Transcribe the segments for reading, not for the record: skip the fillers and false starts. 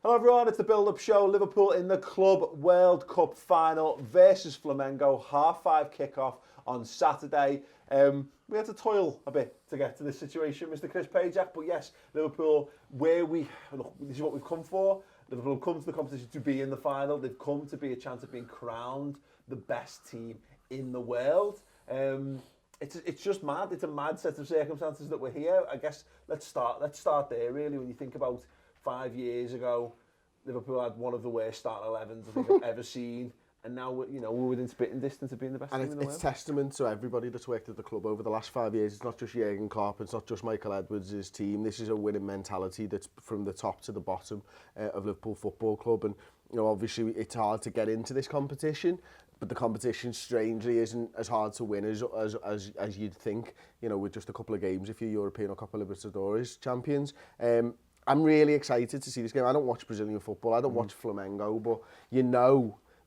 Hello everyone, it's the build-up show. Liverpool in the Club World Cup final versus Flamengo. 5:30 kickoff on Saturday. We had to toil a bit to get to this situation, Mr. Chris Pajak. But yes, Liverpool, look, this is what we've come for. Liverpool have come to the competition to be in the final. They've come to be a chance of being crowned the best team in the world. It's just mad. It's a mad set of circumstances that we're here. I guess let's start there really. When you think about 5 years ago, Liverpool had one of the worst starting 11s I think I've ever seen, and now we're within spitting distance of being the best team in the world. And it's testament to everybody that's worked at the club over the last 5 years. It's not just Jurgen Klopp, it's not just Michael Edwards' team. This is a winning mentality that's from the top to the bottom of Liverpool Football Club. And obviously it's hard to get into this competition, but the competition strangely isn't as hard to win as you'd think. With just a couple of games if you're European or Copa Libertadores champions. I'm really excited to see this game. I don't watch Brazilian football, I don't watch Flamengo, but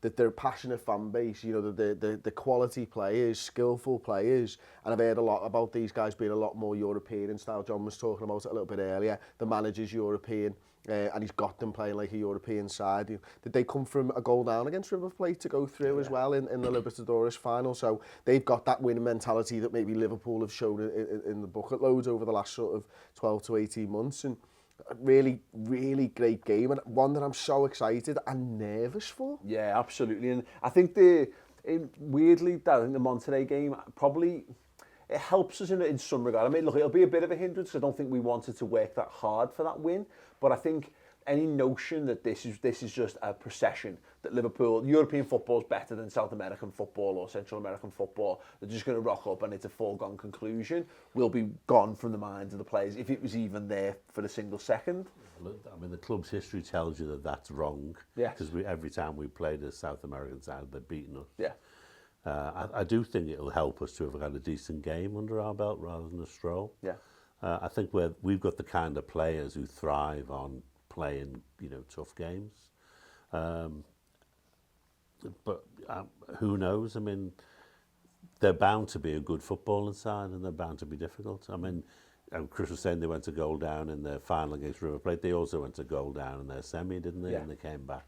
that they're a passionate fan base, the quality players, skillful players, and I've heard a lot about these guys being a lot more European in style. John was talking about it a little bit earlier. The manager's European, and he's got them playing like a European side. Did they come from a goal down against River Plate to go through as well in the Libertadores final? So they've got that winning mentality that maybe Liverpool have shown in the bucket loads over the last sort of 12 to 18 months. And a really, really great game, and one that I'm so excited and nervous for. Yeah, absolutely. And I think weirdly, I think the Monterrey game probably it helps us in some regard. I mean, look, it'll be a bit of a hindrance because I don't think we wanted to work that hard for that win. But I think any notion that this is just a procession, that European football is better than South American football or Central American football, they're just going to rock up and it's a foregone conclusion, will be gone from the minds of the players, if it was even there for a single second. I mean, the club's history tells you that that's wrong. Yeah. Because every time we played a South American side, they've beaten us. Yeah. I do think it'll help us to have had a decent game under our belt rather than a stroll. Yeah. I think we've got the kind of players who thrive on playing, tough games. But who knows? I mean, they're bound to be a good footballing side and they're bound to be difficult. I mean, Chris was saying they went to goal down in their final against River Plate. They also went to goal down in their semi, didn't they? Yeah. And they came back.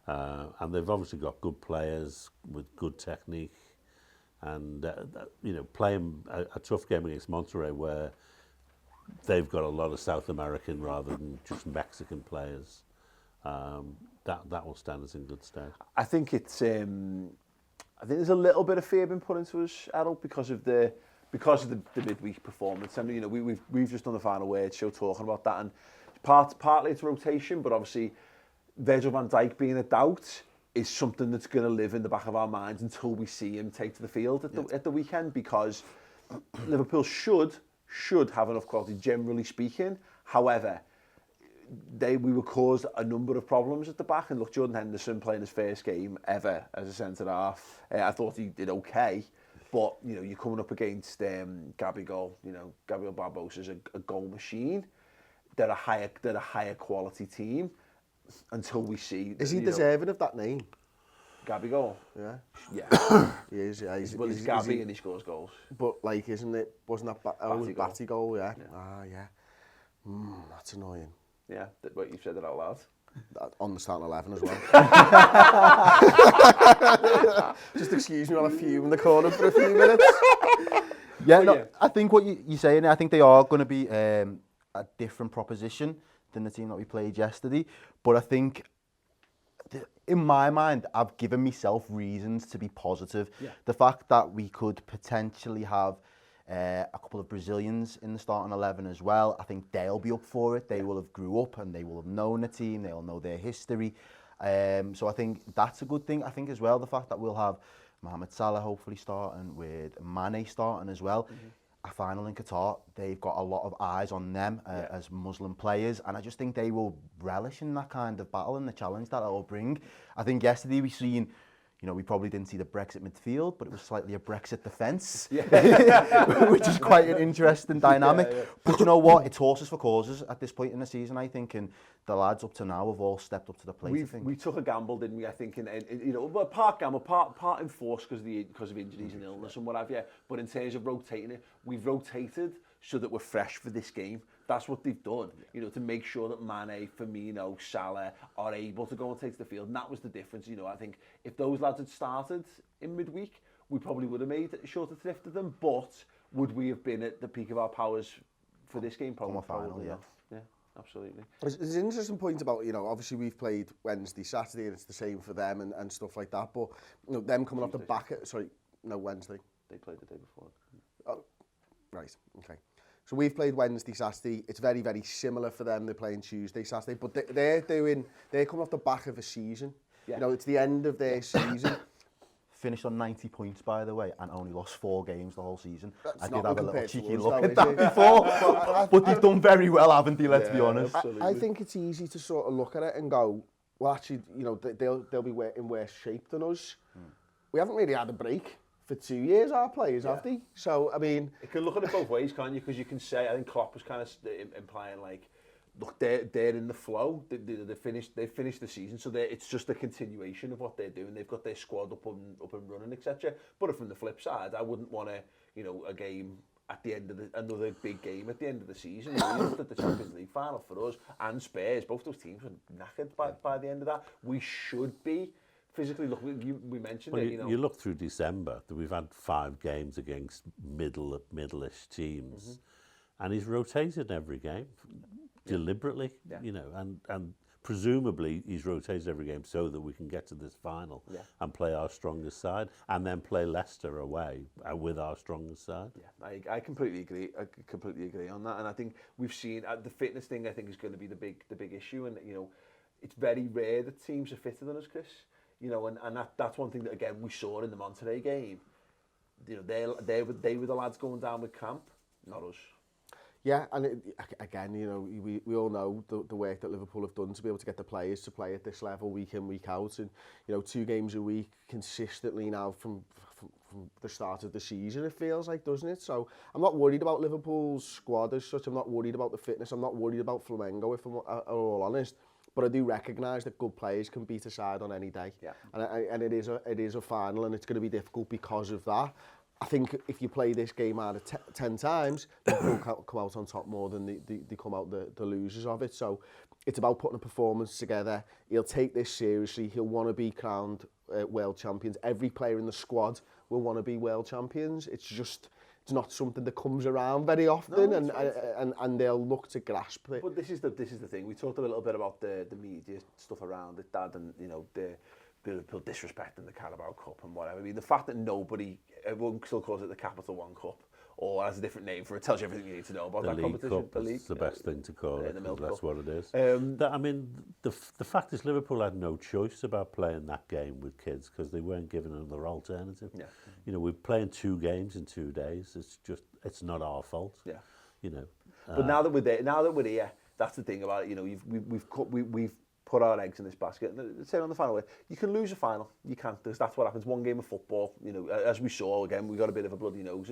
And they've obviously got good players with good technique. And, playing a tough game against Monterrey where they've got a lot of South American rather than just Mexican players. That will stand us in good stead. I think it's. I think there's a little bit of fear been put into us, Adult, because of the midweek performance. And we've just done the final word show talking about that, and partly it's rotation, but obviously Virgil van Dijk being a doubt is something that's going to live in the back of our minds until we see him take to the field at the weekend, because Liverpool should have enough quality, generally speaking. However, we were caused a number of problems at the back. And look, Jordan Henderson playing his first game ever as a centre-half. I thought he did okay. But, you're coming up against Gabriel Barbosa's a goal machine. They're a higher quality team until we see... Is he deserving of that name? Gabigol? Yeah. Yeah. He is, yeah. He's Gabby and he scores goals. But, wasn't that Batty goal? Yeah. Yeah. Ah, yeah. That's annoying. Yeah, but you've said it out loud. On the starting 11 as well. Just excuse me while I fume in the corner for a few minutes. I think what you're saying, I think they are going to be a different proposition than the team that we played yesterday. But I think, in my mind, I've given myself reasons to be positive. Yeah. The fact that we could potentially have a couple of Brazilians in the starting 11 as well, I think they'll be up for it. They will have grew up and they will have known the team, they'll know their history. So I think that's a good thing. I think as well, the fact that we'll have Mohamed Salah hopefully starting, with Mane starting as well. Mm-hmm. A final in Qatar, they've got a lot of eyes on them as Muslim players, and I just think they will relish in that kind of battle and the challenge that it will bring. I think yesterday we seen, we probably didn't see the Brexit midfield, but it was slightly a Brexit defence, which is quite an interesting dynamic. Yeah. But you know what? It's horses for causes at this point in the season, I think, and the lads up to now have all stepped up to the plate. We took a gamble, didn't we? I think, part gamble, part enforced because of injuries and illness and what have you. But in terms of rotating it, we've rotated so that we're fresh for this game. That's what they've done, you know, to make sure that Mane, Firmino, Salah are able to go and take the field. And that was the difference, you know. I think if those lads had started in midweek, we probably would have made a shorter thrift of them. But would we have been at the peak of our powers for this game? Probably not. Yeah, absolutely. There's an interesting point about, you know, obviously we've played Wednesday, Saturday, and it's the same for them and stuff like that. But, you know, them coming off the back, Wednesday. They played the day before. Oh, right, okay. So we've played Wednesday, Saturday. It's very, very similar for them. They're playing Tuesday, Saturday, but they're coming off the back of a season. Yeah. You know, it's the end of their season. Finished on 90 points, by the way, and only lost 4 games the whole season. That's I did have a little cheeky us, look though, at that before, but they've done very well, haven't they, let's be honest. I think it's easy to sort of look at it and go, well, actually, you know, they'll be in worse shape than us. We haven't really had a break for 2 years, our players, have they? So, I mean... You can look at it both ways, can't you? Because you can say, I think Klopp was kind of implying, like, look, they're in the flow. They've finished the season, so it's just a continuation of what they're doing. They've got their squad up and running, etc. But from the flip side, I wouldn't want to, you know, a game at the end of another big game at the end of the season. You know, at the Champions League final for us and Spurs, both those teams were knackered by the end of that. We should be physically. Look, we mentioned well, it. You know, you look through December. We've had 5 games against middle-ish teams, and he's rotated every game. Deliberately, you know, and presumably he's rotated every game so that we can get to this final and play our strongest side, and then play Leicester away with our strongest side. Yeah, I completely agree. I completely agree on that, and I think we've seen the fitness thing. I think is going to be the big issue, and you know, it's very rare that teams are fitter than us, Chris. You know, and that's one thing that again we saw in the Monterrey game. You know, they were the lads going down with cramp, not us. Yeah, and again, you know, we all know the work that Liverpool have done to be able to get the players to play at this level week in, week out, and you know, 2 games a week consistently now from the start of the season, it feels like, doesn't it? So I'm not worried about Liverpool's squad as such. I'm not worried about the fitness. I'm not worried about Flamengo, if I'm all honest. But I do recognise that good players can beat a side on any day, and it is a final, and it's going to be difficult because of that. I think if you play this game out of 10 times, they'll come out on top more than they come out the losers of it. So it's about putting a performance together. He'll take this seriously. He'll want to be crowned world champions. Every player in the squad will want to be world champions. It's not something that comes around very often, and they'll look to grasp it. But this is the thing. We talked a little bit about the media stuff around it, Dad, and you know the Liverpool disrespecting the Carabao Cup and whatever. I mean, the fact that everyone still calls it the Capital One Cup, or has a different name for it, tells you everything you need to know about that competition. Cup, the league, the best thing to call it. That's what it is. I mean, the fact is Liverpool had no choice about playing that game with kids because they weren't given another alternative. Yeah. You know, we're playing 2 games in 2 days. It's not our fault. Yeah. You know. But now that we're here, that's the thing about it. You know, we've put our eggs in this basket. Say on the final way, you can lose a final. You can't. That's what happens. One game of football, you know, as we saw again, we got a bit of a bloody nose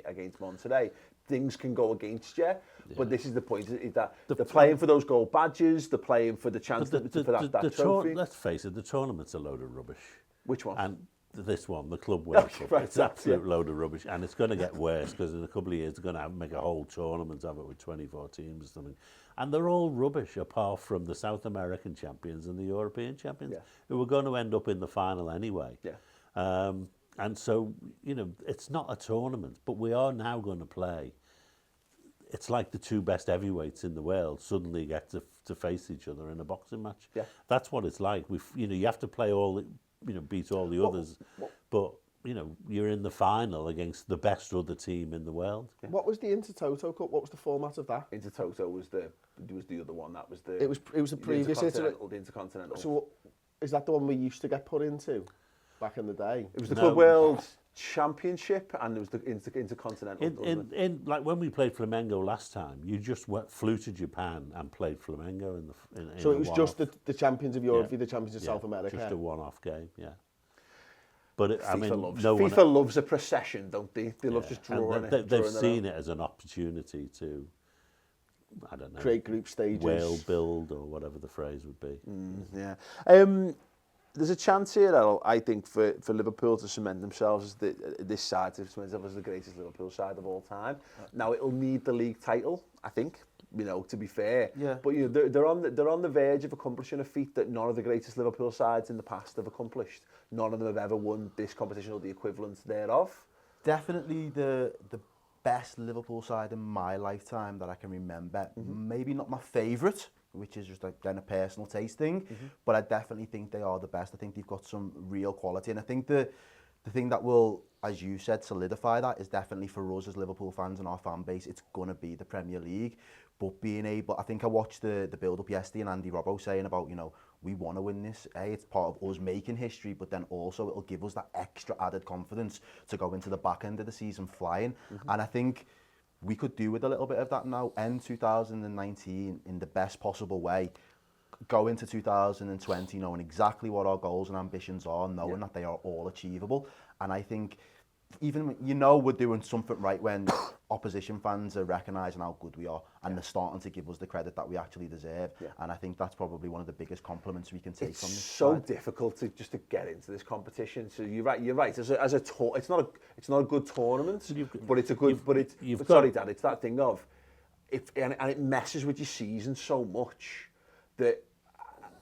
against Monterrey. Things can go against you, but this is the point: is that they're playing for those gold badges. They're playing for the chance for that trophy. Let's face it, the tournament's a load of rubbish. Which one? And this one, the Club World Cup, right, it's an absolute load of rubbish, and it's going to get worse because in a couple of years they're going to make a whole tournament of it with 24 teams or something. And they're all rubbish apart from the South American champions and the European champions who are going to end up in the final anyway. Yeah. And so, you know, it's not a tournament, but we are now going to play. It's like the 2 best heavyweights in the world suddenly get to face each other in a boxing match. Yeah. That's what it's like. You know, you have to play beat all the others, but you know, you're in the final against the best other team in the world. Yeah. What was the Intertoto Cup? What was the format of that? Intertoto was the other one. That was the. It was the previous Intercontinental. So, is that the one we used to get put into back in the day? It was the Club World Championship, and it was the Intercontinental. In like when we played Flamengo last time, you just flew to Japan and played Flamengo in so it was just the champions of Europe, the champions of South America. Just a one-off game, But FIFA loves a procession, don't they? They love just drawing it. They've seen it as an opportunity to, I don't know, create group stages, whale build, or whatever the phrase would be. There's a chance here, I think, for Liverpool to cement themselves as this side to cement themselves as the greatest Liverpool side of all time. Now it'll need the league title, I think, you know, to be fair. Yeah. But you know, they're on the verge of accomplishing a feat that none of the greatest Liverpool sides in the past have accomplished. None of them have ever won this competition or the equivalent thereof. Definitely the best Liverpool side in my lifetime that I can remember. Maybe not my favourite, which is just like then a personal taste thing, but I definitely think they are the best. I think they've got some real quality, and I think the thing that will, as you said, solidify that is definitely for us as Liverpool fans and our fan base, it's going to be the Premier League. But being able, I think I watched the build-up yesterday and Andy Robbo saying about, you know, we want to win this. It's part of us making history, but then also it'll give us that extra added confidence to go into the back end of the season flying. And I think we could do with a little bit of that now. End 2019 in the best possible way. Go into 2020 knowing exactly what our goals and ambitions are, knowing that they are all achievable. And I think even when, you know, we're doing something right when opposition fans are recognising how good we are and they're starting to give us the credit that we actually deserve. And I think that's probably one of the biggest compliments we can take from this so side. difficult to just to get into this competition. So you're right. As a tour, it's not a good tournament, but it's a good. Sorry, Dad, it's that thing of and it messes with your season so much that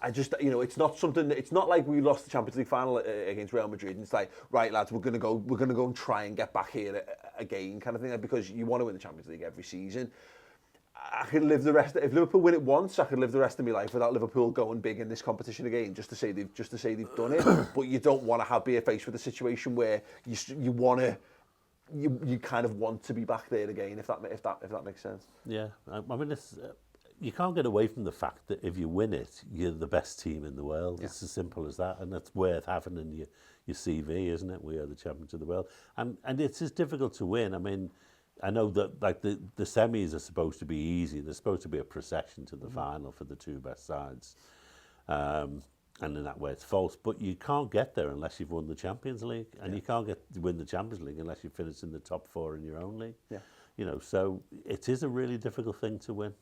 I just, you know, it's not something. It's not like we lost the Champions League final against Real Madrid, and it's like, right, lads, we're gonna go and try and get back here again, kind of thing. Because you want to win the Champions League every season. I could live the rest. If Liverpool win it once, I could live the rest of my life without Liverpool going big in this competition again, just to say they've done it. But you don't want to be faced with a situation where you kind of want to be back there again, if that makes sense. Yeah, I mean, it's, you can't get away from the fact that if you win it, you're the best team in the world. It's as simple as that, and that's worth having in your CV, isn't it? We are the champions of the world, and it's as difficult to win. I mean, I know that like the semis are supposed to be easy. There's supposed to be a procession to the final for the two best sides, and in that way it's false. But you can't get there unless you've won the Champions League, and you can't win the Champions League unless you finish in the top four in your own league. Yeah. You know, so it is a really difficult thing to win.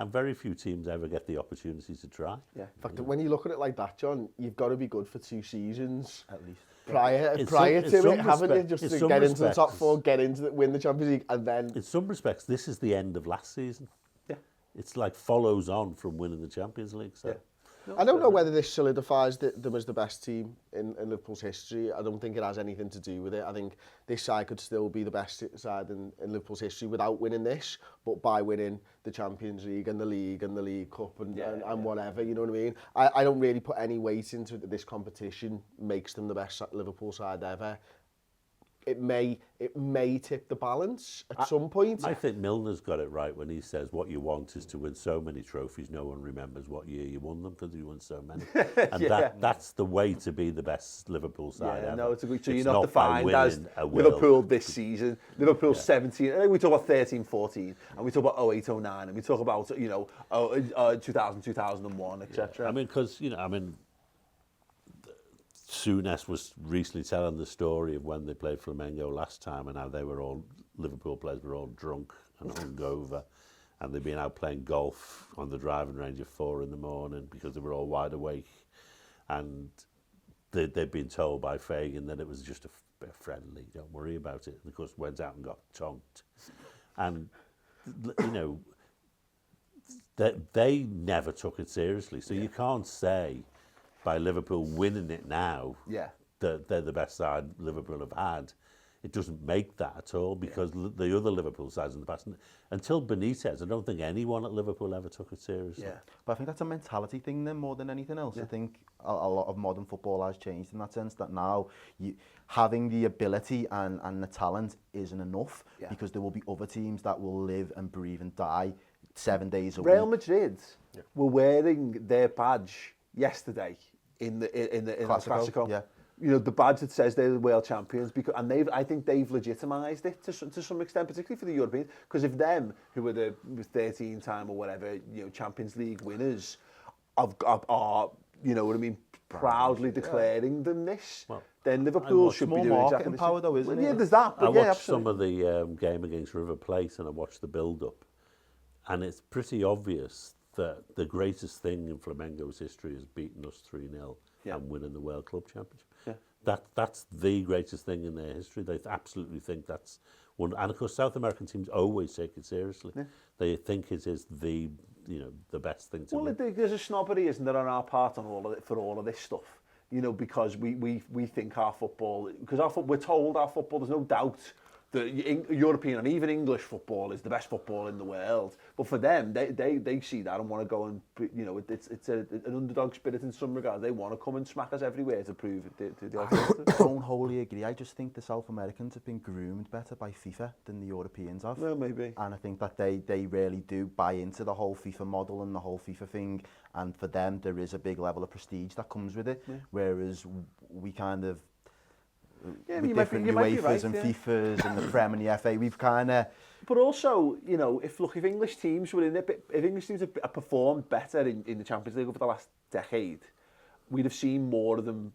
And very few teams ever get the opportunity to try. Yeah. In fact, when you look at it like that, John, you've got to be good for 2 seasons At least. prior to it, haven't you? Just to get into the top 4, win the Champions League, and then. In some respects, this is the end of last season. Yeah. It's like follows on from winning the Champions League. So. Yeah. I don't know whether this solidifies them as the best team in Liverpool's history. I don't think it has anything to do with it. I think this side could still be the best side in Liverpool's history without winning this, but by winning the Champions League and the League Cup and whatever, you know what I mean? I don't really put any weight into it that this competition makes them the best Liverpool side ever. It may tip the balance at some point. I think Milner's got it right when he says what you want is to win so many trophies no one remembers what year you won them because you won so many. And that's the way to be the best Liverpool side ever. No, it's a good. So you're not defined as Liverpool this season. Liverpool 17. We talk about 13, 14, and we talk about 08, 09, and we talk about 2000, 2001, etc. I mean, because Souness was recently telling the story of when they played Flamengo last time and how Liverpool players were all drunk and hungover and they'd been out playing golf on the driving range at 4 a.m. because they were all wide awake, and they'd been told by Fagan that it was just a friendly, don't worry about it, and of course went out and got tonked. And they never took it seriously, so you can't say by Liverpool winning it now, that they're the best side Liverpool have had. It doesn't make that at all, because the other Liverpool sides in the past, until Benitez, I don't think anyone at Liverpool ever took it seriously. Yeah, but I think that's a mentality thing then more than anything else. I think a lot of modern football has changed in that sense, that now having the ability and the talent isn't enough, because there will be other teams that will live and breathe and die 7 days a week. Real Madrid were wearing their badge yesterday in the Classico. Yeah. You know, the badge that says they're the world champions, I think they've legitimised it to some extent, particularly for the Europeans, because if them, who were the 13-time or whatever, Champions League winners, are you know what I mean, proudly declaring them this, then Liverpool should be doing exactly the power, though, isn't it? Yeah, there's that. But I watched some of the game against River Plate, and I watched the build-up, and it's pretty obvious that the greatest thing in Flamengo's history is beating us 3-0 and winning the World Club Championship. Yeah. That's the greatest thing in their history. They absolutely think that's one. And of course, South American teams always take it seriously. Yeah. They think it is the the best thing to win. Well, there's a snobbery, isn't there, on our part on all of it, for all of this stuff. You know, because we think our football, because we're told our football, there's no doubt that European and even English football is the best football in the world. But for them, they see that and want to go and, you know, it's an underdog spirit in some regards. They want to come and smack us everywhere to prove it to the alternative. I don't wholly agree. I just think the South Americans have been groomed better by FIFA than the Europeans have. Well, maybe. And I think that they really do buy into the whole FIFA model and the whole FIFA thing. And for them, there is a big level of prestige that comes with it. Yeah. Whereas we kind of, with different UEFAs and FIFAs and the Prem and the FA, we've kind of... But also, you know, if English teams were in it, if English teams have performed better in the Champions League over the last decade, we'd have seen more of them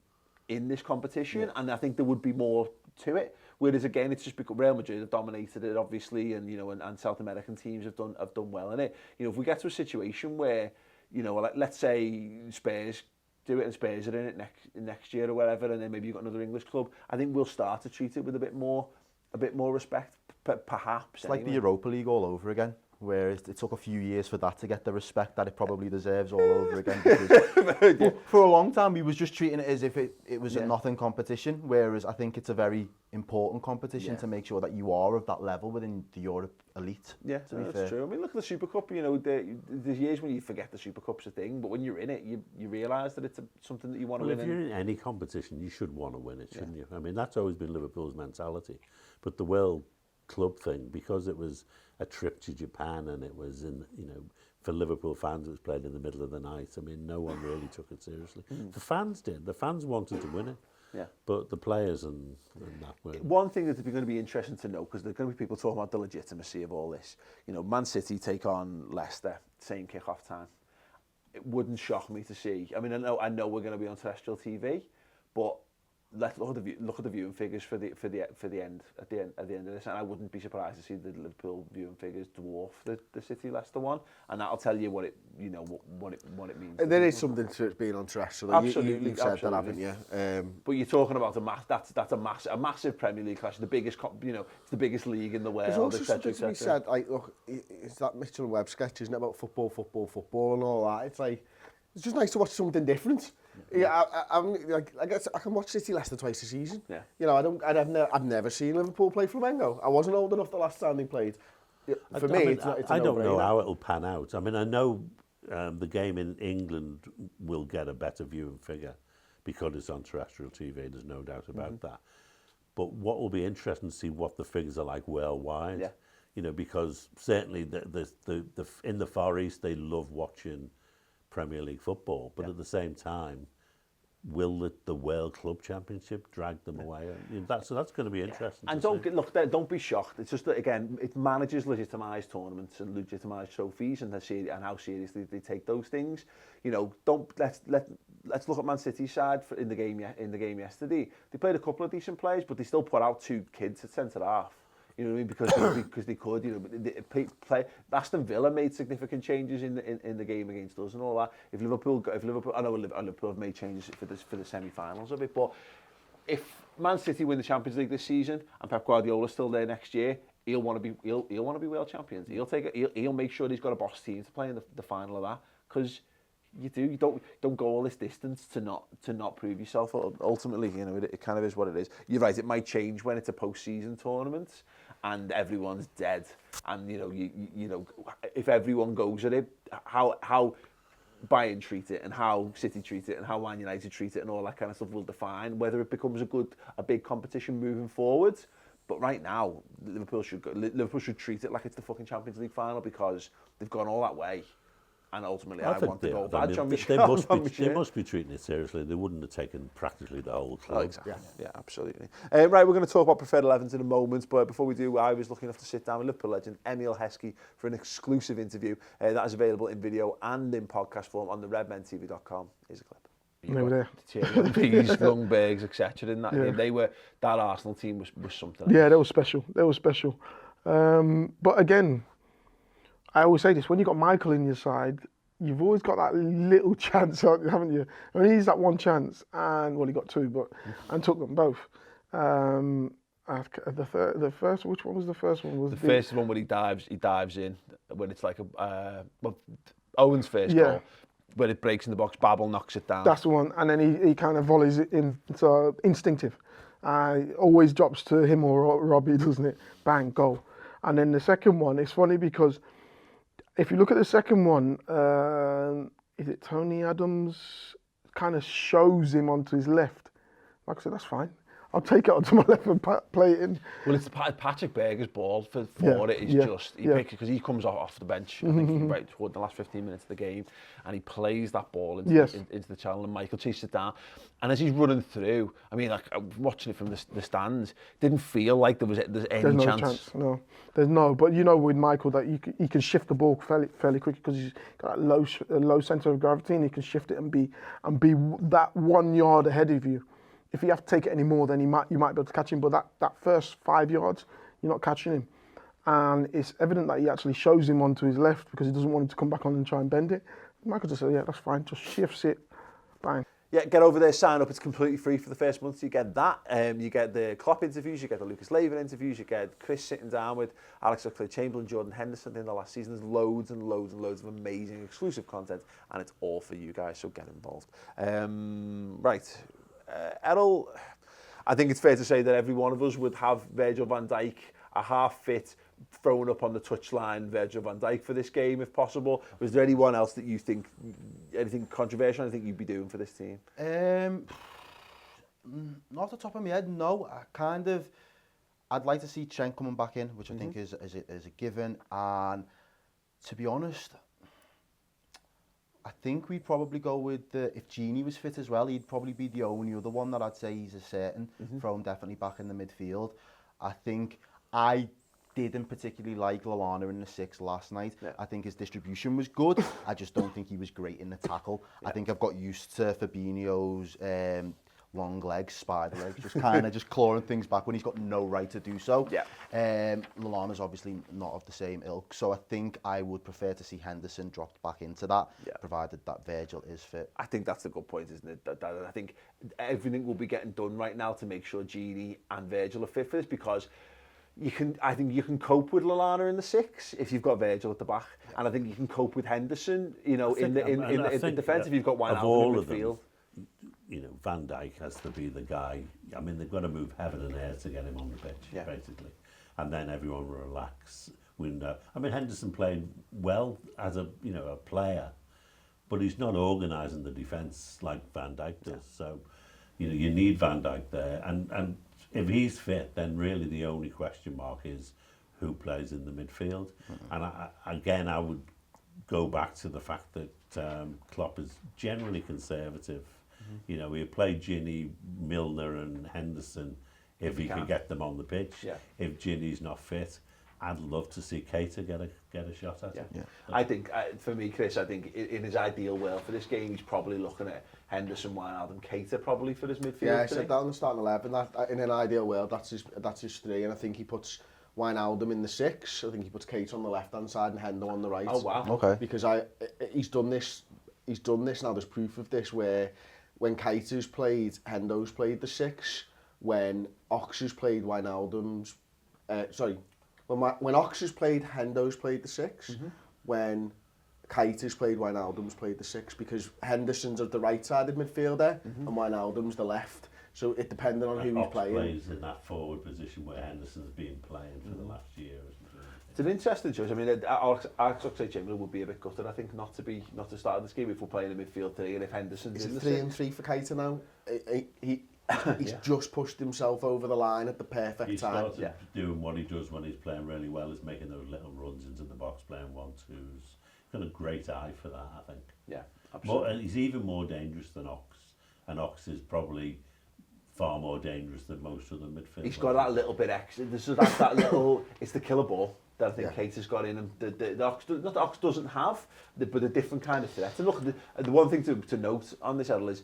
in this competition, and I think there would be more to it. Whereas again, it's just because Real Madrid have dominated it, obviously, and you know, and South American teams have done well in it. You know, if we get to a situation where, you know, like, let's say Spurs do it and Spurs are in it next year or whatever, and then maybe you've got another English club, I think we'll start to treat it with a bit more respect, perhaps. It's like the Europa League all over again, where it took a few years for that to get the respect that it probably deserves all over again. Because for a long time, we was just treating it as if it was a nothing competition, whereas I think it's a very important competition to make sure that you are of that level within the Europe elite. Yeah, that's true. I mean, look at the Super Cup, you know, there's years when you forget the Super Cup's a thing, but when you're in it, you realise that it's something that you want to win. If you're in any competition, you should want to win it, shouldn't you? I mean, that's always been Liverpool's mentality. But the World Club thing, because it was a trip to Japan and it was in, you know, for Liverpool fans, it was played in the middle of the night. I mean, no one really took it seriously. The fans did. The fans wanted to win it. Yeah. But the players and that were... One thing that's going to be interesting to know, because there's going to be people talking about the legitimacy of all this. You know, Man City take on Leicester, same kick-off time. It wouldn't shock me to see. I mean, I know we're going to be on terrestrial TV, but let's look at the viewing figures for the end at the end of this, and I wouldn't be surprised to see the Liverpool viewing figures dwarf the City Leicester one, and that'll tell you what it means. And there is something to it being on terrestrial. Absolutely, you've said that, haven't you? But you're talking about that's a massive Premier League clash, the biggest, you know, it's the biggest league in the world. There's also something to be said, like, look, it's that Mitchell and Webb sketch, isn't it, about football and all that. It's like, it's just nice to watch something different. Yeah, I guess I can watch City Leicester twice a season. Yeah. You know, I've never seen Liverpool play Flamengo. I wasn't old enough the last time they played. For me, it's I don't know how it'll pan out. I mean, I know the game in England will get a better viewing figure because it's on terrestrial TV. There's no doubt about that. But what will be interesting to see what the figures are like worldwide. Yeah. You know, because certainly in the Far East they love watching Premier League football, but at the same time, will the World Club Championship drag them away? So that's going to be interesting. And don't be shocked. It's just that, again, it managers legitimise tournaments and legitimise trophies, and how seriously they take those things. You know, let's look at Man City's side in the game yesterday. They played a couple of decent players, but they still put out two kids at centre half. You know what I mean? Because they could, you know, Aston Villa made significant changes in the game against us and all that. If Liverpool, I know Liverpool have made changes for the semi-finals of it, but if Man City win the Champions League this season and Pep Guardiola's still there next year, he'll want to be world champions. He'll make sure he's got a boss team to play in the final of that, because you don't go all this distance to not prove yourself. Ultimately, you know, it kind of is what it is. You're right, it might change when it's a post-season tournament and everyone's dead, and you know if everyone goes at it, how Bayern treat it and how City treat it and how Man United treat it and all that kind of stuff will define whether it becomes a big competition moving forward. But right now, Liverpool should treat it like it's the fucking Champions League final, because they've gone all that way. And ultimately, I want to go badge on Michelle. They must be treating it seriously. They wouldn't have taken practically the whole club. Oh, exactly. Yeah, absolutely. Right, we're going to talk about preferred 11s in a moment, but before we do, I was lucky enough to sit down with Liverpool legend Emile Heskey for an exclusive interview that is available in video and in podcast form on the redmentv.com. Here's a clip. They were there. These Lundbergs, etc. In that game, that Arsenal team was something. Yeah, they were special. They were special. But again, I always say this: when you got Michael in your side, you've always got that little chance, haven't you? I mean, he's that one chance, and well, he got two, but and took them both. After the first, which one was the first one? Was The first one when he dives in when it's like well, Owen's first Yeah. goal, when it breaks in the box, Babel knocks it down. That's the one, and then he kind of volleys it in. So instinctive. Always drops to him or Robbie, doesn't it? Bang, goal. And then the second one, it's funny because if you look at the second one, is it Tony Adams kind of shows him onto his left? Like I said, that's fine. I'll take it onto my left and play it in. Well, it's Patrick Berger's ball for it is just he picks because he comes off the bench. I think right toward the last 15 minutes of the game, and he plays that ball into the channel, and Michael chases it down. And as he's running through, I mean, like watching it from the stands, didn't feel like there's any no chance. No, there's no. But you know, with Michael, that he can shift the ball fairly quickly because he's got that low center of gravity, and he can shift it and be that 1 yard ahead of you. If you have to take it any more, then you might be able to catch him. But that first 5 yards, you're not catching him. And it's evident that he actually shows him onto his left because he doesn't want him to come back on and try and bend it. Michael just said, yeah, that's fine. Just shifts it, bang. Yeah, get over there, sign up. It's completely free for the first month. So you get that. You get the Klopp interviews. You get the Lucas Leiva interviews. You get Chris sitting down with Alex Oxlade-Chamberlain, Jordan Henderson in the last season. There's loads and loads and loads of amazing exclusive content, and it's all for you guys. So get involved. Right. Errol, I think it's fair to say that every one of us would have Virgil van Dijk, a half-fit, thrown up on the touchline Virgil van Dijk for this game, if possible. Was there anyone else that you think, anything controversial, anything you'd be doing for this team? Not off the top of my head, no. I'd like to see Trent coming back in, which I think is a given. And to be honest, I think we'd probably go with if Gini was fit as well, he'd probably be the only other one that I'd say he's a certain. Throw him definitely back in the midfield. I think I didn't particularly like Lallana in the 6 last night. Yeah. I think his distribution was good. I just don't think he was great in the tackle. Yeah. I think I've got used to Fabinho's long legs, spider legs, just kind of just clawing things back when he's got no right to do so. Yeah. Lallana's obviously not of the same ilk, so I think I would prefer to see Henderson dropped back into that, provided that Virgil is fit. I think that's a good point, isn't it? That I think everything will be getting done right now to make sure Gini and Virgil are fit for this, because I think you can cope with Lallana in the 6 if you've got Virgil at the back, and I think you can cope with Henderson, you know, in defence if you've got Wijnaldum in midfield. You know, Van Dijk has to be the guy. I mean, they've got to move heaven and earth to get him on the pitch, basically, and then everyone will relax. I mean, Henderson played well as a player, but he's not organising the defence like Van Dijk does. So, you know, you need Van Dijk there, and if he's fit, then really the only question mark is who plays in the midfield. And I would go back to the fact that Klopp is generally conservative. You know, he'll play Gini, Milner and Henderson if he can get them on the pitch. Yeah. If Gini's not fit, I'd love to see Keita get a shot at it. Yeah. I think, for me, Chris, I think in his ideal world for this game, he's probably looking at Henderson, Wijnaldum, Keita probably for his midfield. Yeah, I said that on the starting 11. That in an ideal world, that's his 3, and I think he puts Wijnaldum in the 6. I think he puts Keita on the left-hand side and Hendo on the right. Oh wow! Okay. Because he's done this now. There's proof of this where when Keita's played, Hendo's played the 6. When Ox has played, Wijnaldum's. When Ox has played, Hendo's played the 6. When Keita's played, Wijnaldum's played the 6, because Henderson's at the right-sided midfielder and Wijnaldum's the left. So it depending on who he's playing. Plays in that forward position where Henderson's been playing for the last year. It's an interesting choice. I mean, Alex Oxlade-Chamberlain would be a bit gutted, I think, not to start this game if we're playing a midfield 3 and if Henderson's in the 3 and 3 for Keita now. He's just pushed himself over the line at the perfect time. He started doing what he does when he's playing really well, is making those little runs into the box, playing 1-2s. He's got a great eye for that, I think. Yeah, absolutely. And he's even more dangerous than Ox, and Ox is probably far more dangerous than most of the midfielders. He's got that little bit extra. There's that little. It's the killer ball that I think Keita's got in, and the Ox doesn't have, but a different kind of threat. And look, the one thing to note on this, Edel, is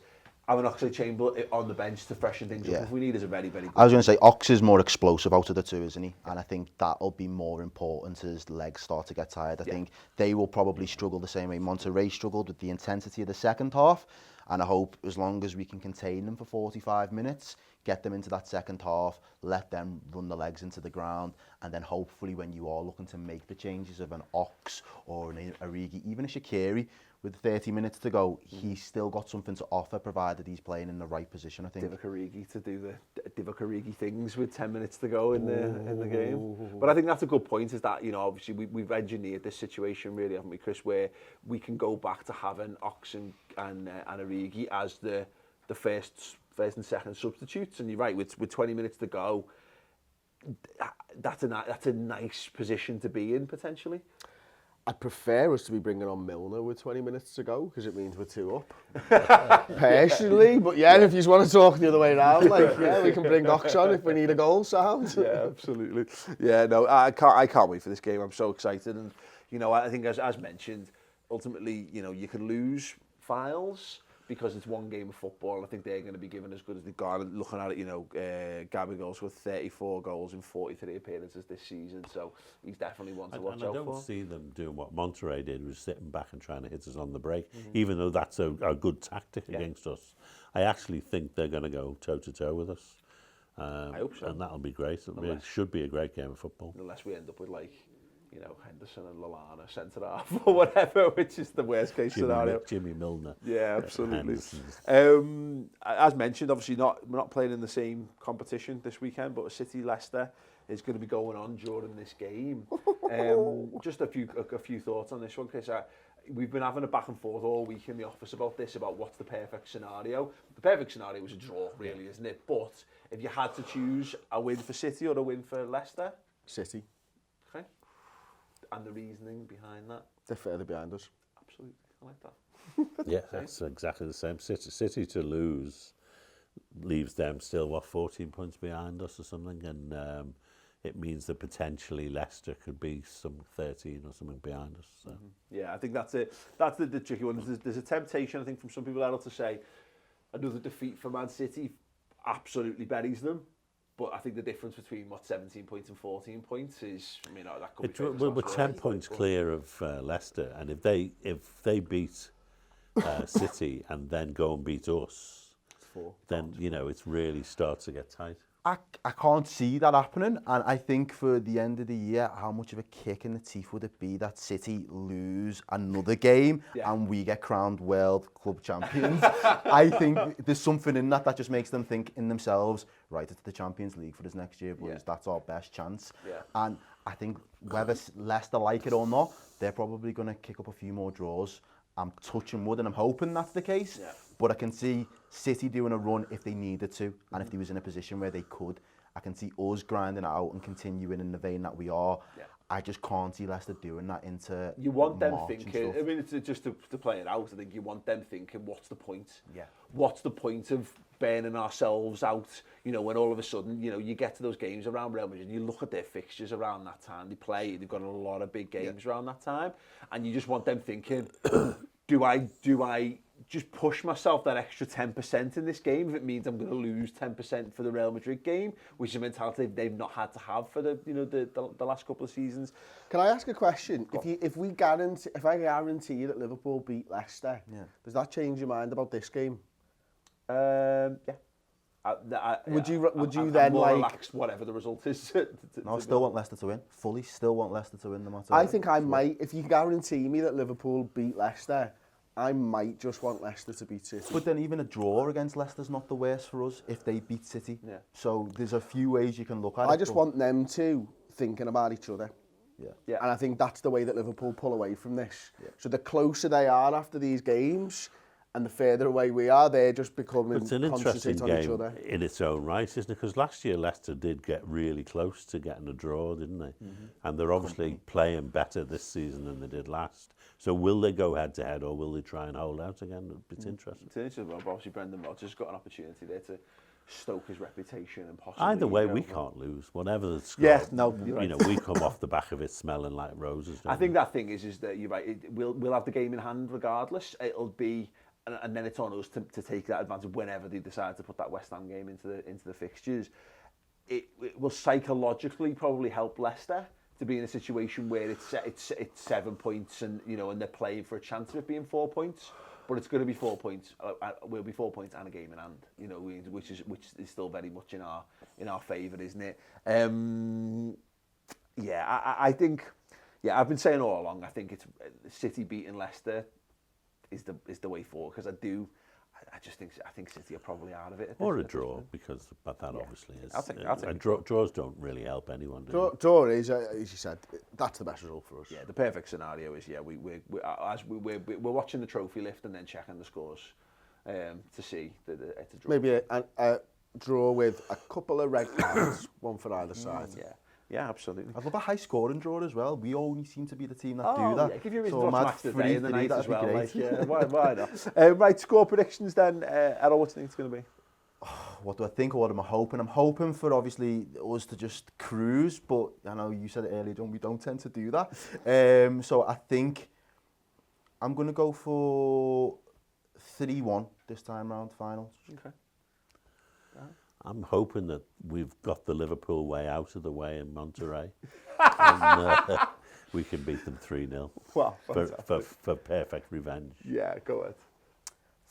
having Oxlade-Chamberlain on the bench to freshen things up if we need is a very, very good. I was going to say, Ox is more explosive out of the two, isn't he? And I think that'll be more important as his legs start to get tired. I think they will probably struggle the same way Monterrey struggled with the intensity of the second half. And I hope as long as we can contain them for 45 minutes, get them into that second half, let them run the legs into the ground, and then hopefully when you are looking to make the changes of an Ox or an Origi, even a Shaqiri, with 30 minutes to go, he's still got something to offer, provided he's playing in the right position, I think. Divock Origi to do the Divock Origi things with 10 minutes to go in the game. But I think that's a good point, is that, you know, obviously we've engineered this situation really, haven't we, Chris, where we can go back to having Ox and Origi as the first and second substitutes. And you're right, with 20 minutes to go, that's a nice position to be in, potentially. I'd prefer us to be bringing on Milner with 20 minutes to go, because it means we're 2 up. Personally, but if you want to talk the other way around, we can bring Ox on if we need a goal, sound. Yeah, absolutely. Yeah, no, I can't wait for this game. I'm so excited, and you know, I think as mentioned, ultimately, you know, you can lose files because it's one game of football, and I think they're going to be given as good as they've got. And looking at it, you know, Gabigol's with 34 goals in 43 appearances this season, so he's definitely one to watch out for. And I don't see them doing what Monterrey did, was sitting back and trying to hit us on the break, even though that's a good tactic against us. I actually think they're going to go toe-to-toe with us. I hope so. And that'll be great. It should be a great game of football. Unless we end up with, like, you know, Henderson and Lallana centre half or whatever, which is the worst case scenario. Jimmy Milner. Yeah, absolutely. As mentioned, obviously we're not playing in the same competition this weekend, but City Leicester is going to be going on during this game. Just a few thoughts on this one, Chris. We've been having a back and forth all week in the office about this, about what's the perfect scenario. The perfect scenario was a draw, really, isn't it? But if you had to choose a win for City or a win for Leicester? City. Okay. And the reasoning behind that? They're further behind us. Absolutely, I like that. Yeah, that's exactly the same. City to lose leaves them still, 14 points behind us or something, and it means that potentially Leicester could be some 13 or something behind us. So. Yeah, I think that's it. That's the tricky one. There's a temptation, I think, from some people out to say another defeat for Man City absolutely buries them. But I think the difference between 17 points and 14 points is, I mean, that could be. We're 10 points clear of Leicester, and if they beat City and then go and beat us, then you know it really starts to get tight. I can't see that happening, and I think for the end of the year, how much of a kick in the teeth would it be that City lose another game and we get crowned World Club Champions? I think there's something in that just makes them think in themselves, right, it's the Champions League for this next year, boys, that's our best chance. Yeah. And I think whether Leicester like it or not, they're probably going to kick up a few more draws. I'm touching wood and I'm hoping that's the case. Yeah. But I can see City doing a run if they needed to, and if they was in a position where they could. I can see us grinding it out and continuing in the vein that we are. Yeah. I just can't see Leicester doing that into You want them thinking, I mean, it's just to play it out, I think you want them thinking, what's the point? Yeah. What's the point of burning ourselves out, you know, when all of a sudden, you know, you get to those games around Real Madrid, you look at their fixtures around that time, they've got a lot of big games around that time, and you just want them thinking, do I just push myself that extra 10% in this game if it means I'm going to lose 10% for the Real Madrid game, which is a mentality they've not had to have for the last couple of seasons. Can I ask a question? If I guarantee you that Liverpool beat Leicester, does that change your mind about this game? Yeah. Would you I'm then more like relaxed, whatever the result is? No, I still want Leicester to win. Fully, still want Leicester to win no matter. I think I might. If you guarantee me that Liverpool beat Leicester, I might just want Leicester to beat City. But then even a draw against Leicester's not the worst for us if they beat City. Yeah. So there's a few ways you can look at it. I just want them to thinking about each other. Yeah. And I think that's the way that Liverpool pull away from this. Yeah. So the closer they are after these games, and the further away we are, they're just becoming it's an interesting game in its own right, isn't it? Because last year Leicester did get really close to getting a draw, didn't they? And they're obviously playing better this season than they did last. So will they go head to head, or will they try and hold out again? It's interesting. It's interesting. Well, obviously Brendan Rodgers got an opportunity there to stoke his reputation and possibly. Either way, we can't lose. Whatever the score. Yeah, no, you're right. You know, we come off the back of it smelling like roses. I think that thing is that you're right. We'll have the game in hand regardless. It'll be and then it's on us to take that advantage whenever they decide to put that West Ham game into the fixtures. It will psychologically probably help Leicester to be in a situation where it's 7 points and and they're playing for a chance of it being 4 points, but it's going to be 4 points. Will be 4 points and a game in hand, which is still very much in our favour, isn't it? I think I've been saying all along. I think it's City beating Leicester is the way forward, because I think City are probably out of it. Or a draw, because that obviously is. I'll take draws don't really help anyone. Draw is, as you said, that's the best result for us. Yeah, the perfect scenario is we're watching the trophy lift and then checking the scores to see that it's a draw. Maybe a draw with a couple of red cards, one for either side. Yeah, absolutely. I'd love a high-scoring draw as well. We only seem to be the team that do that. Yeah, give you a reason to watch match of the day and the night as well. Why not? Right, score predictions then. Errol, what do you think it's going to be? What do I think, or what am I hoping? I'm hoping for, obviously, us to just cruise, but I know you said it earlier, we don't tend to do that. So I think I'm going to go for 3-1 this time round, final. Okay. I'm hoping that we've got the Liverpool way out of the way in Monterrey, and we can beat them 3-0 Wow, for perfect revenge. Yeah, go ahead.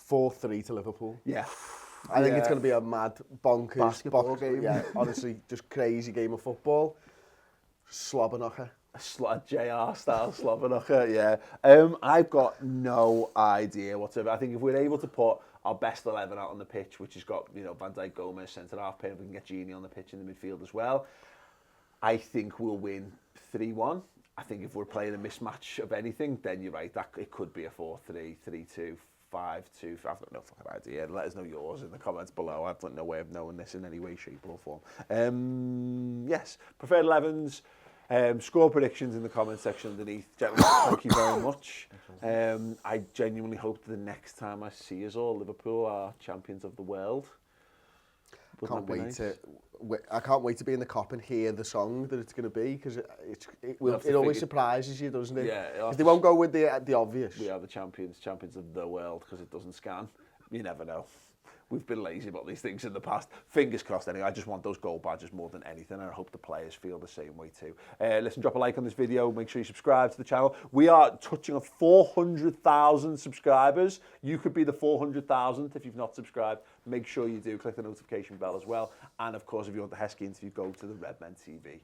4-3 to Liverpool. Yeah. I think it's going to be a mad, bonkers basketball game. Yeah, honestly, just crazy game of football. Slobberknocker. A JR style Slobberknocker, yeah. I've got no idea whatsoever. I think if we're able to put our best 11 out on the pitch, which has got Van Dijk, Gomez, centre-half pair, we can get Gini on the pitch in the midfield as well, I think we'll win 3-1. I think if we're playing a mismatch of anything, then you're right, that it could be a 4-3, 3-2, 5-2. I've got no fucking idea. Let us know yours in the comments below. I've got no way of knowing this in any way, shape or form. Yes, preferred 11s. Score predictions in the comment section underneath. Gentlemen, thank you very much. I genuinely hope that the next time I see us all, Liverpool are champions of the world. I can't wait to be in the cop and hear the song that it's going to be, because it always surprises you, doesn't it? Yeah. Because they won't go with the obvious. We are the champions of the world, because it doesn't scan. You never know. We've been lazy about these things in the past. Fingers crossed anyway. I just want those gold badges more than anything, and I hope the players feel the same way too. Listen, drop a like on this video. Make sure you subscribe to the channel. We are touching on 400,000 subscribers. You could be the 400,000th if you've not subscribed. Make sure you do. Click the notification bell as well. And of course, if you want the Heskey interview, go to the Redmen TV.